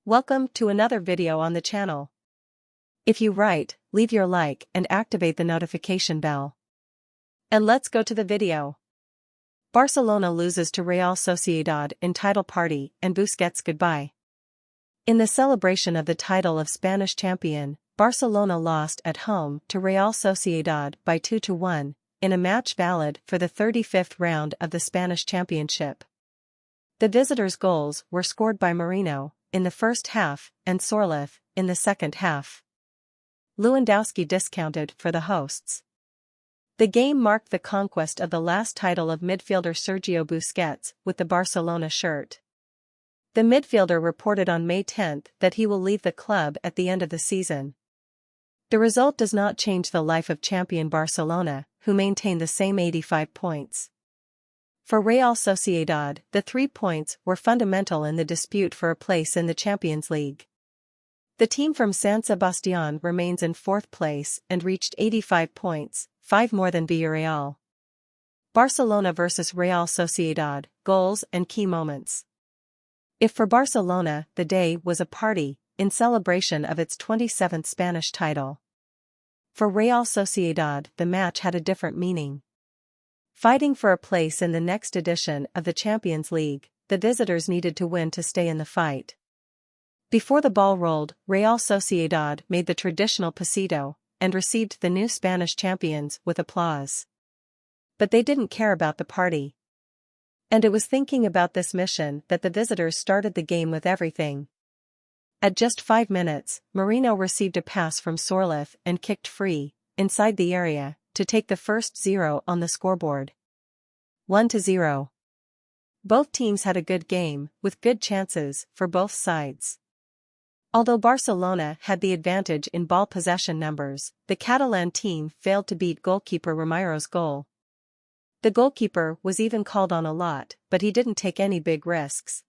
Welcome to another video on the channel. If you write, leave your like and activate the notification bell. And let's go to the video. Barcelona loses to Real Sociedad in title party and Busquets goodbye. In the celebration of the title of Spanish champion, Barcelona lost at home to Real Sociedad by 2-1, in a match valid for the 35th round of the Spanish championship. The visitors' goals were scored by Merino in the first half and Sorloth in the second half. Lewandowski discounted for the hosts. The game marked the conquest of the last title of midfielder Sergio Busquets with the Barcelona shirt. The midfielder reported on May 10 that he will leave the club at the end of the season. The result does not change the life of champion Barcelona, who maintain the same 85 points. For Real Sociedad, the 3 points were fundamental in the dispute for a place in the Champions League. The team from San Sebastián remains in 4th place and reached 85 points, 5 more than Villarreal. Barcelona vs Real Sociedad, goals and key moments. If for Barcelona, the day was a party, in celebration of its 27th Spanish title. For Real Sociedad, the match had a different meaning. Fighting for a place in the next edition of the Champions League, the visitors needed to win to stay in the fight. Before the ball rolled, Real Sociedad made the traditional pasito and received the new Spanish champions with applause. But they didn't care about the party. And it was thinking about this mission that the visitors started the game with everything. At just 5 minutes, Merino received a pass from Sorloth and kicked free, inside the area, to take the first 0 on the scoreboard. 1-0. Both teams had a good game, with good chances for both sides. Although Barcelona had the advantage in ball possession numbers, the Catalan team failed to beat goalkeeper Ramiro's goal. The goalkeeper was even called on a lot, but he didn't take any big risks.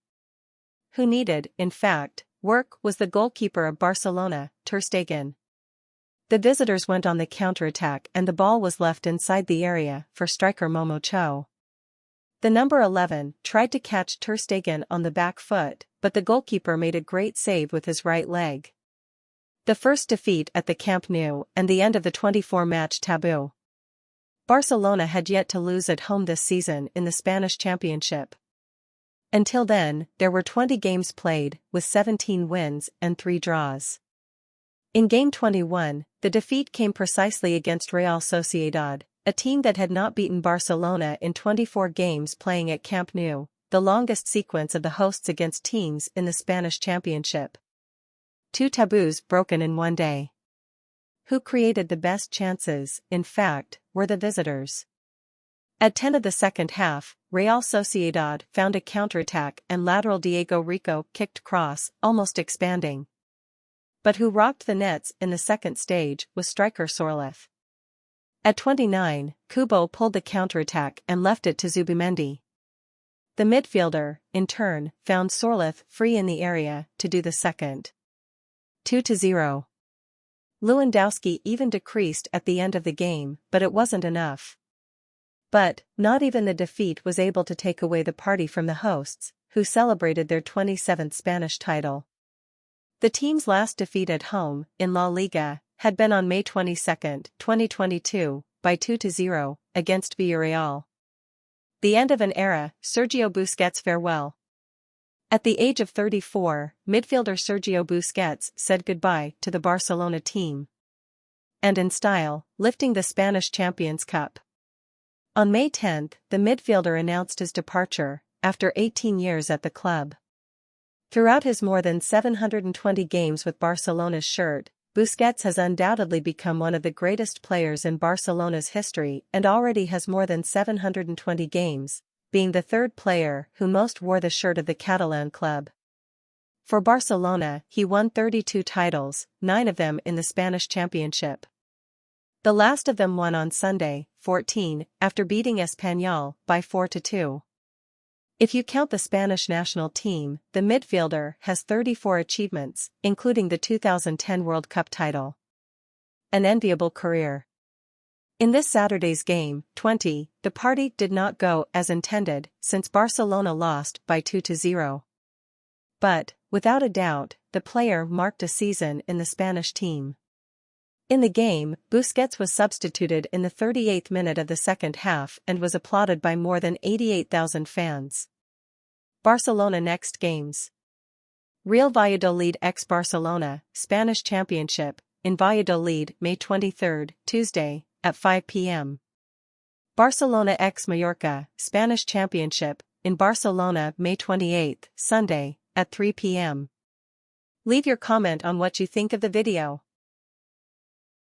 Who needed, in fact, work was the goalkeeper of Barcelona, Ter Stegen. The visitors went on the counter-attack and the ball was left inside the area for striker Momo Cho. The number 11 tried to catch Ter Stegen on the back foot, but the goalkeeper made a great save with his right leg. The first defeat at the Camp Nou and the end of the 24-match taboo. Barcelona had yet to lose at home this season in the Spanish championship. Until then, there were 20 games played, with 17 wins and 3 draws. In Game 21, the defeat came precisely against Real Sociedad, a team that had not beaten Barcelona in 24 games playing at Camp Nou, the longest sequence of the hosts against teams in the Spanish championship. 2 taboos broken in one day. Who created the best chances, in fact, were the visitors. At 10 of the second half, Real Sociedad found a counterattack and lateral Diego Rico kicked cross, almost expanding. But who rocked the nets in the second stage was striker Sorloth. At 29, Kubo pulled the counterattack and left it to Zubimendi. The midfielder, in turn, found Sorloth free in the area to do the second. 2-0. Lewandowski even decreased at the end of the game, but it wasn't enough. But, not even the defeat was able to take away the party from the hosts, who celebrated their 27th Spanish title. The team's last defeat at home, in La Liga, had been on May 22, 2022, by 2-0, against Villarreal. The end of an era, Sergio Busquets farewell. At the age of 34, midfielder Sergio Busquets said goodbye to the Barcelona team. And in style, lifting the Spanish Champions Cup. On May 10, the midfielder announced his departure, after 18 years at the club. Throughout his more than 720 games with Barcelona's shirt, Busquets has undoubtedly become one of the greatest players in Barcelona's history and already has more than 720 games, being the 3rd player who most wore the shirt of the Catalan club. For Barcelona, he won 32 titles, 9 of them in the Spanish championship. The last of them won on Sunday, 14, after beating Espanyol by 4-2. If you count the Spanish national team, the midfielder has 34 achievements, including the 2010 World Cup title. An enviable career. In this Saturday's game, 20, the party did not go as intended, since Barcelona lost by 2-0. But, without a doubt, the player marked a season in the Spanish team. In the game, Busquets was substituted in the 38th minute of the second half and was applauded by more than 88,000 fans. Barcelona next games. Real Valladolid x Barcelona, Spanish Championship, in Valladolid, May 23, Tuesday, at 5 p.m. Barcelona x Mallorca, Spanish Championship, in Barcelona, May 28, Sunday, at 3 p.m. Leave your comment on what you think of the video.